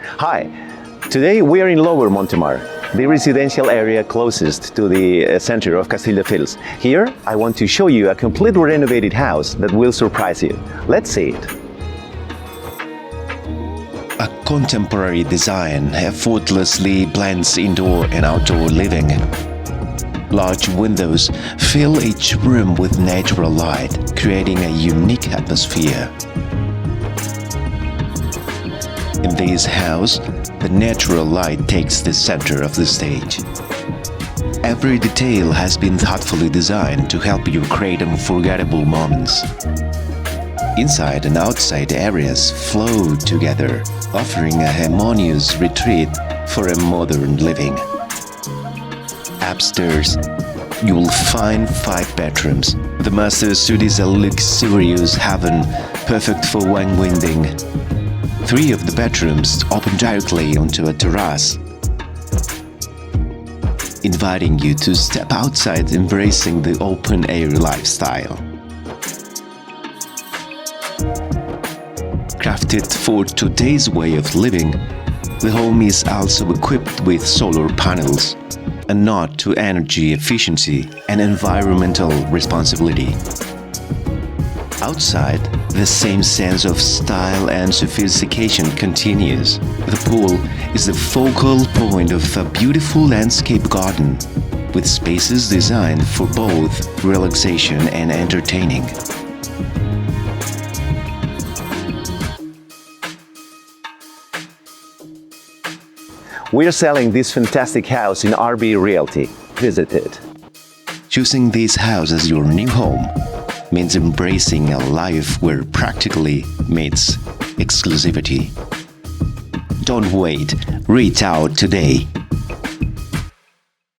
Hi, today we are in Lower Montemar, the residential area closest to the center of Castelldefels. Here, I want to show you a completely renovated house that will surprise you. Let's see it. A contemporary design effortlessly blends indoor and outdoor living. Large windows fill each room with natural light, creating a unique atmosphere. In this house, the natural light takes the center of the stage. Every detail has been thoughtfully designed to help you create unforgettable moments. Inside and outside areas flow together, offering a harmonious retreat for a modern living. Upstairs, you will find 5 bedrooms. The master suite is a luxurious haven, perfect for unwinding. 3 of the bedrooms open directly onto a terrace, inviting you to step outside, embracing the open-air lifestyle. Crafted for today's way of living, the home is also equipped with solar panels, a nod to energy efficiency and environmental responsibility. Outside, the same sense of style and sophistication continues. The pool is the focal point of a beautiful landscape garden, with spaces designed for both relaxation and entertaining. We are selling this fantastic house in RB Realty. Visit it. Choosing this house as your new home means embracing a life where practically meets exclusivity. Don't wait, reach out today.